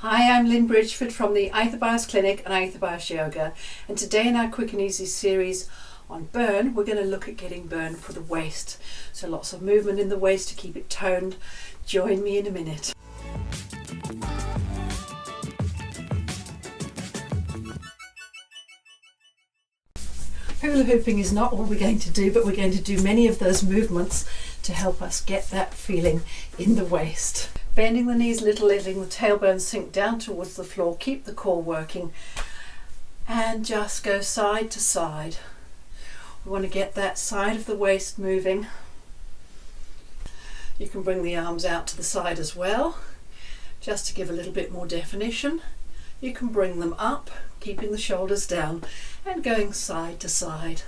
Hi, I'm Lynn Bridgeford from the Aetherbios Clinic and Aetherbios Yoga, and today in our Quick and Easy series on burn, we're going to look at getting burn for the waist. So lots of movement in the waist to keep it toned. Join me in a minute. Hula hooping is not all we're going to do, but we're going to do many of those movements to help us get that feeling in the waist. Bending the knees a little, letting the tailbone sink down towards the floor, keep the core working, and just go side to side. We want to get that side of the waist moving. You can bring the arms out to the side as well, just to give a little bit more definition. You can bring them up, keeping the shoulders down, and going side to side,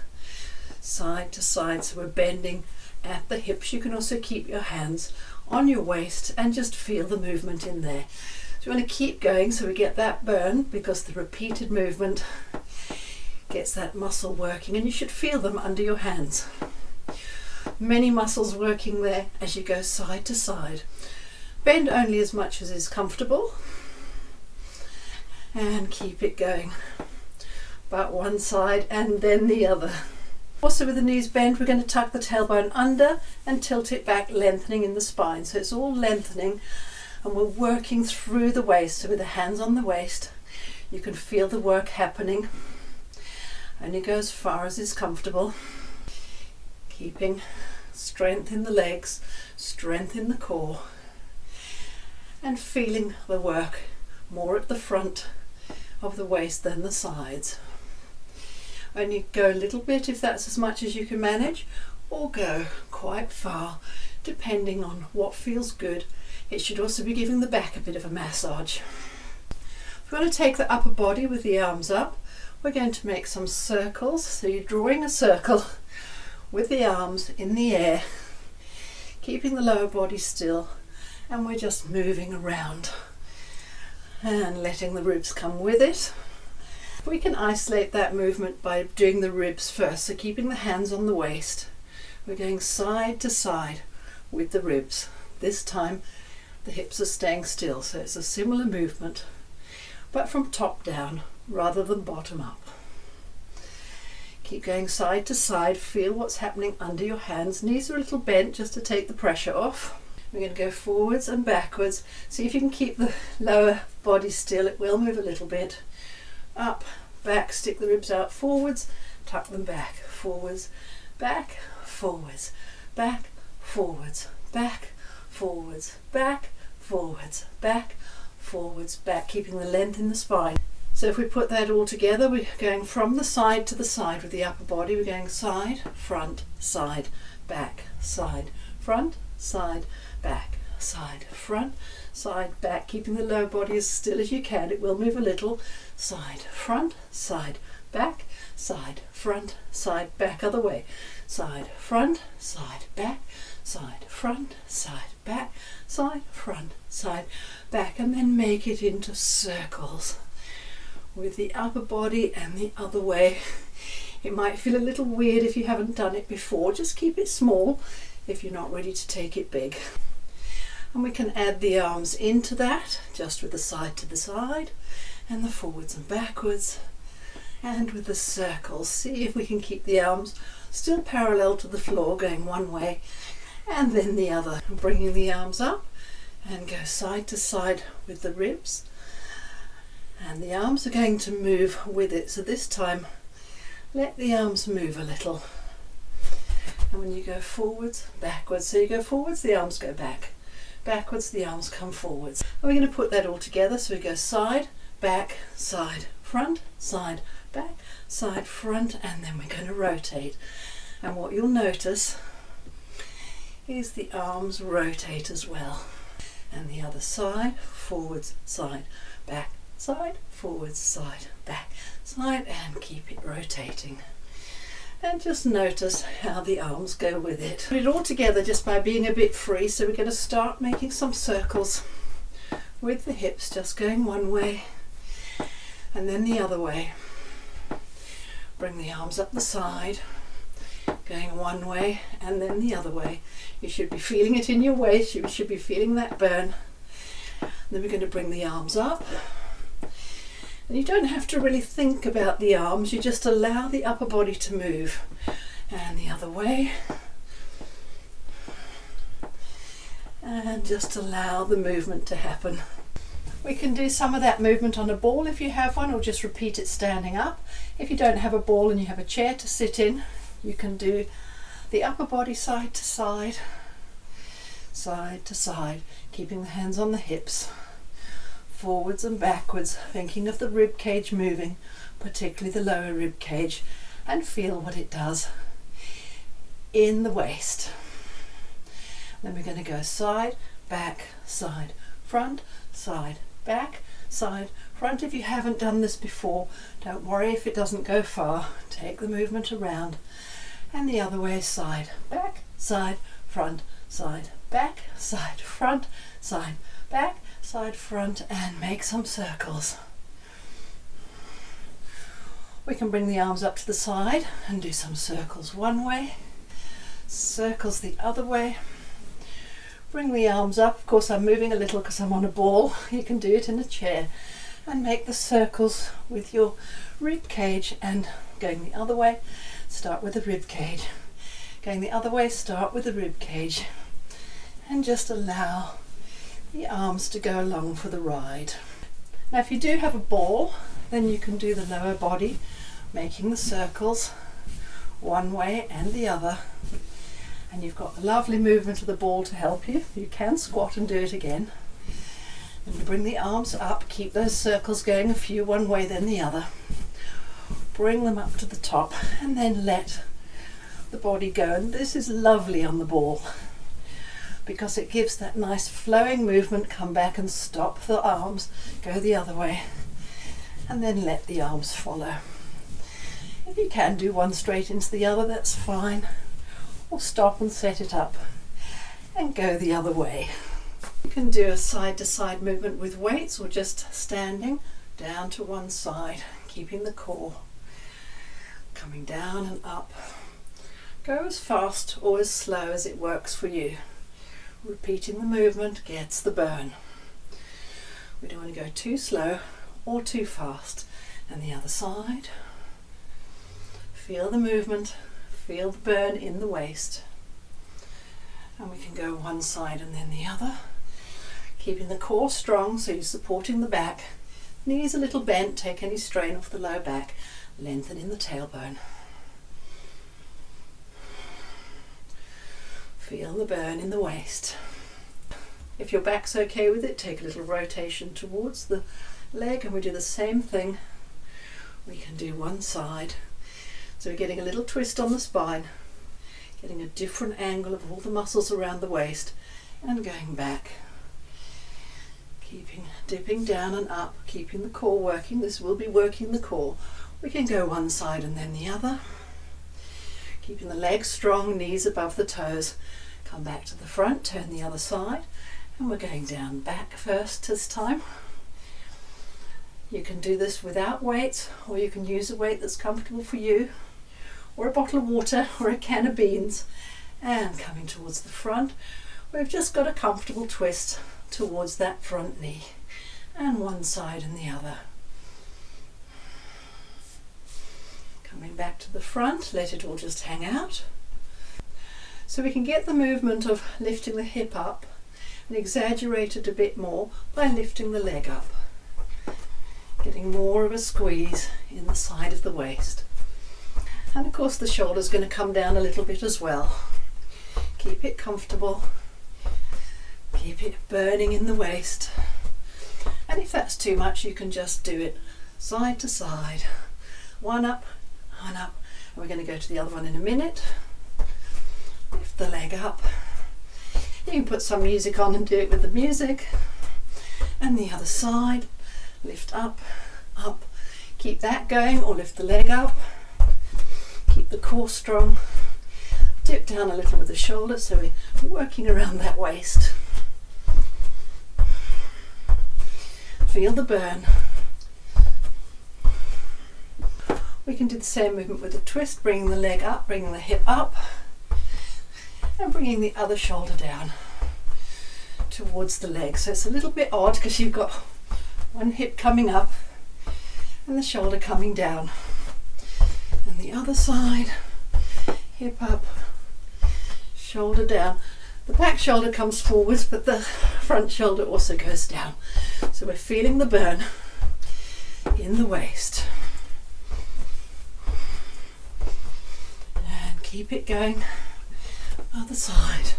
side to side. So we're bending at the hips. You can also keep your hands on your waist and just feel the movement in there. So we want to keep going so we get that burn, because the repeated movement gets that muscle working, and you should feel them under your hands. Many muscles working there as you go side to side. Bend only as much as is comfortable and keep it going. About one side and then the other. Also with the knees bent, we're going to tuck the tailbone under and tilt it back, lengthening in the spine. So it's all lengthening and we're working through the waist. So with the hands on the waist, you can feel the work happening. Only go as far as is comfortable. Keeping strength in the legs, strength in the core, and feeling the work more at the front of the waist than the sides. Only go a little bit if that's as much as you can manage, or go quite far depending on what feels good. It should also be giving the back a bit of a massage. If we want to take the upper body with the arms up, we're going to make some circles. So you're drawing a circle with the arms in the air, keeping the lower body still, and we're just moving around and letting the ribs come with it. We can isolate that movement by doing the ribs first, so keeping the hands on the waist. We're going side to side with the ribs. This time the hips are staying still, so it's a similar movement, but from top down rather than bottom up. Keep going side to side, feel what's happening under your hands. Knees are a little bent just to take the pressure off. We're going to go forwards and backwards. See if you can keep the lower body still. It will move a little bit. Up, back, stick the ribs out, forwards, tuck them back, forwards, back, forwards, back, forwards, back, forwards, back, forwards, back, forwards, back, keeping the length in the spine. So if we put that all together, we're going from the side to the side with the upper body. We're going side, front, side, back, side, front, side, back, side, front, side, back, keeping the lower body as still as you can. It will move a little. Side, front, side, back, side, front, side, back, other way. Side, front, side, back, side, front, side, back, side, front, side, back, and then make it into circles with the upper body and the other way. It might feel a little weird if you haven't done it before. Just keep it small if you're not ready to take it big. And we can add the arms into that, just with the side to the side, and the forwards and backwards, and with the circles. See if we can keep the arms still parallel to the floor, going one way and then the other. Bringing the arms up and go side to side with the ribs, and the arms are going to move with it. So this time, let the arms move a little. And when you go forwards, backwards, so you go forwards, the arms go back. Backwards, the arms come forwards. And we're going to put that all together. So we go side, back, side, front, side, back, side, front, and then we're going to rotate. And what you'll notice is the arms rotate as well. And the other side, forwards, side, back, side, forwards, side, back, side, and keep it rotating. And just notice how the arms go with it. Put it all together just by being a bit free. So we're going to start making some circles with the hips just going one way and then the other way. Bring the arms up the side, going one way and then the other way. You should be feeling it in your waist. You should be feeling that burn. Then we're going to bring the arms up. And you don't have to really think about the arms, you just allow the upper body to move. And the other way. And just allow the movement to happen. We can do some of that movement on a ball if you have one, or just repeat it standing up. If you don't have a ball and you have a chair to sit in, you can do the upper body side to side, side to side, keeping the hands on the hips, forwards and backwards, thinking of the rib cage moving, particularly the lower rib cage, and feel what it does in the waist. Then we're going to go side, back, side, front, side, back, side, front. If you haven't done this before, don't worry if it doesn't go far. Take the movement around. And the other way, side, back, side, front, side, back, side, front, side, back, side, front, and make some circles. We can bring the arms up to the side and do some circles one way, circles the other way. Bring the arms up. Of course, I'm moving a little because I'm on a ball. You can do it in a chair. And make the circles with your rib cage, and going the other way, start with the rib cage. Going the other way, start with the rib cage. And just allow the arms to go along for the ride. Now, if you do have a ball, then you can do the lower body, making the circles one way and the other. And you've got the lovely movement of the ball to help you. You can squat and do it again. And bring the arms up, keep those circles going, a few one way then the other. Bring them up to the top and then let the body go. And this is lovely on the ball because it gives that nice flowing movement. Come back and stop the arms, go the other way, and then let the arms follow. If you can do one straight into the other, that's fine. Or stop and set it up and go the other way. You can do a side to side movement with weights, or just standing down to one side, keeping the core. Coming down and up. Go as fast or as slow as it works for you. Repeating the movement gets the burn. We don't want to go too slow or too fast. And the other side. Feel the movement. Feel the burn in the waist. And we can go one side and then the other. Keeping the core strong, so you're supporting the back. Knees a little bent, take any strain off the low back. Lengthen in the tailbone. Feel the burn in the waist. If your back's okay with it, take a little rotation towards the leg, and we do the same thing. We can do one side. So we're getting a little twist on the spine, getting a different angle of all the muscles around the waist, and going back. Dipping down and up, keeping the core working. This will be working the core. We can go one side and then the other. Keeping the legs strong, knees above the toes. Come back to the front, turn the other side, and we're going down back first this time. You can do this without weights, or you can use a weight that's comfortable for you, or a bottle of water, or a can of beans. And coming towards the front, we've just got a comfortable twist towards that front knee, and one side and the other. Coming back to the front, let it all just hang out. So we can get the movement of lifting the hip up and exaggerate it a bit more by lifting the leg up. Getting more of a squeeze in the side of the waist. And of course the shoulder's going to come down a little bit as well. Keep it comfortable. Keep it burning in the waist. And if that's too much, you can just do it side to side. One up, one up. And we're going to go to the other one in a minute. Lift the leg up. You can put some music on and do it with the music. And the other side. Lift up, up. Keep that going, or lift the leg up. Keep the core strong. Dip down a little with the shoulder, so we're working around that waist. Feel the burn. We can do the same movement with a twist, bringing the leg up, bringing the hip up, and bringing the other shoulder down. towards the leg. So it's a little bit odd because you've got one hip coming up and the shoulder coming down. And the other side, hip up, shoulder down. The back shoulder comes forwards, but the front shoulder also goes down. So we're feeling the burn in the waist. And keep it going. Other side.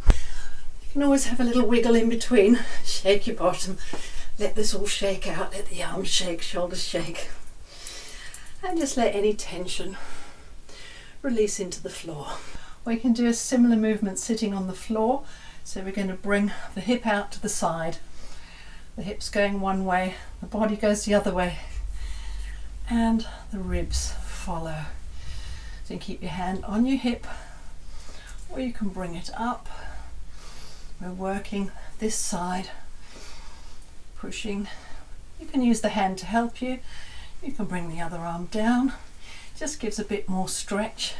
You can always have a little wiggle in between. Shake your bottom. Let this all shake out. Let the arms shake, shoulders shake. And just let any tension release into the floor. We can do a similar movement sitting on the floor. So we're going to bring the hip out to the side. The hip's going one way, the body goes the other way, and the ribs follow. So you can keep your hand on your hip, or you can bring it up. We're working this side, pushing. You can use the hand to help you. You can bring the other arm down. Just gives a bit more stretch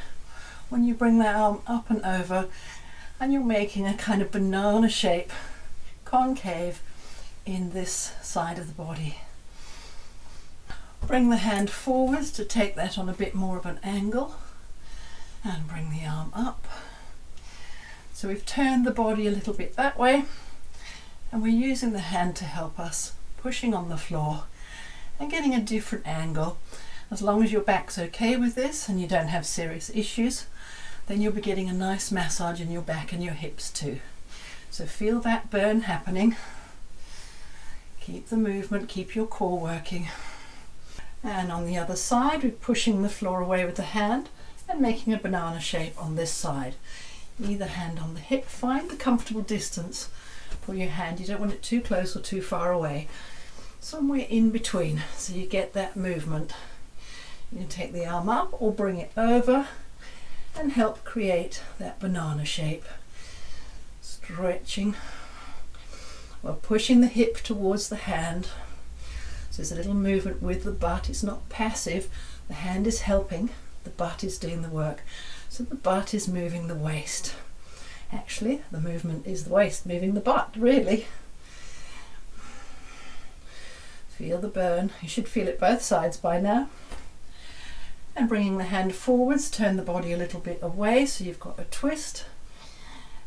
when you bring that arm up and over, and you're making a kind of banana shape, concave in this side of the body. Bring the hand forwards to take that on a bit more of an angle, and bring the arm up. So we've turned the body a little bit that way, and we're using the hand to help us, pushing on the floor and getting a different angle. As long as your back's okay with this and you don't have serious issues, then you'll be getting a nice massage in your back and your hips too. So feel that burn happening. Keep the movement, keep your core working. And on the other side, we're pushing the floor away with the hand and making a banana shape on this side. Either hand on the hip, find the comfortable distance for your hand. You don't want it too close or too far away. Somewhere in between, so you get that movement. You can take the arm up or bring it over and help create that banana shape. Stretching while pushing the hip towards the hand. So there's a little movement with the butt. It's not passive. The hand is helping. The butt is doing the work. So the butt is moving the waist. Actually, the movement is the waist moving the butt, really. Feel the burn. You should feel it both sides by now. And bringing the hand forwards, turn the body a little bit away so you've got a twist.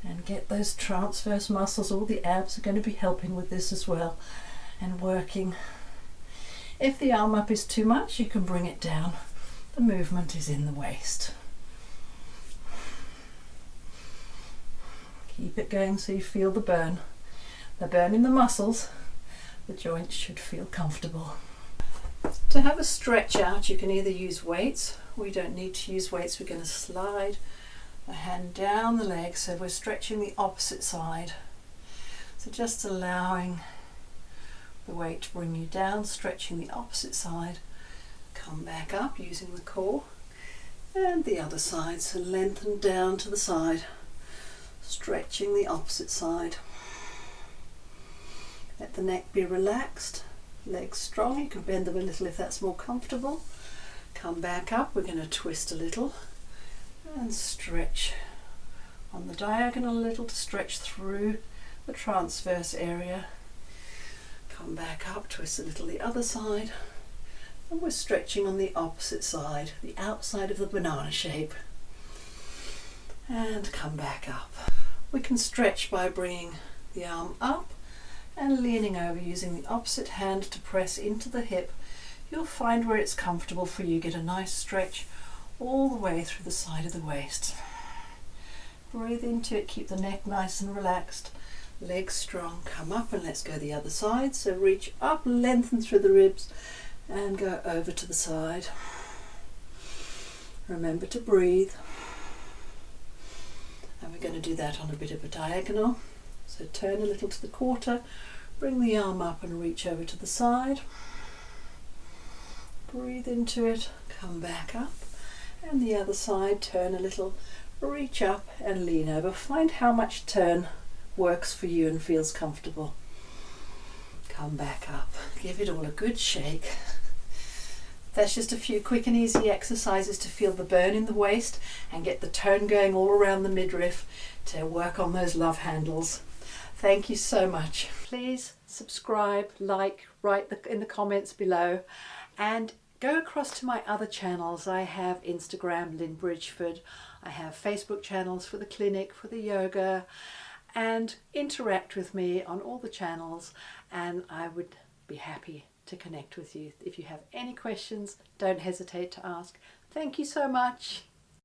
And get those transverse muscles, all the abs are going to be helping with this as well. And working. If the arm up is too much, you can bring it down. The movement is in the waist. Keep it going so you feel the burn. The burn in the muscles. The joints should feel comfortable. To have a stretch out, you can either use weights, or you don't need to use weights. We're going to slide the hand down the leg, so we're stretching the opposite side. So just allowing the weight to bring you down, stretching the opposite side. Come back up using the core, and the other side. So lengthen down to the side, stretching the opposite side. Let the neck be relaxed. Legs strong, you can bend them a little if that's more comfortable. Come back up, we're going to twist a little and stretch on the diagonal a little to stretch through the transverse area. Come back up, twist a little the other side, and we're stretching on the opposite side, the outside of the banana shape. And come back up. We can stretch by bringing the arm up and leaning over, using the opposite hand to press into the hip. You'll find where it's comfortable for you. Get a nice stretch all the way through the side of the waist. Breathe into it, keep the neck nice and relaxed, legs strong. Come up and let's go the other side. So reach up, lengthen through the ribs and go over to the side. Remember to breathe. And we're going to do that on a bit of a diagonal. So turn a little to the quarter, bring the arm up and reach over to the side. Breathe into it, come back up, and the other side, turn a little, reach up and lean over. Find how much turn works for you and feels comfortable. Come back up, give it all a good shake. That's just a few quick and easy exercises to feel the burn in the waist and get the tone going all around the midriff to work on those love handles. Thank you so much. Please subscribe, like, write in the comments below, and go across to my other channels. I have Instagram, Lynn Bridgeford. I have Facebook channels for the clinic, for the yoga, and interact with me on all the channels, and I would be happy to connect with you. If you have any questions, don't hesitate to ask. Thank you so much.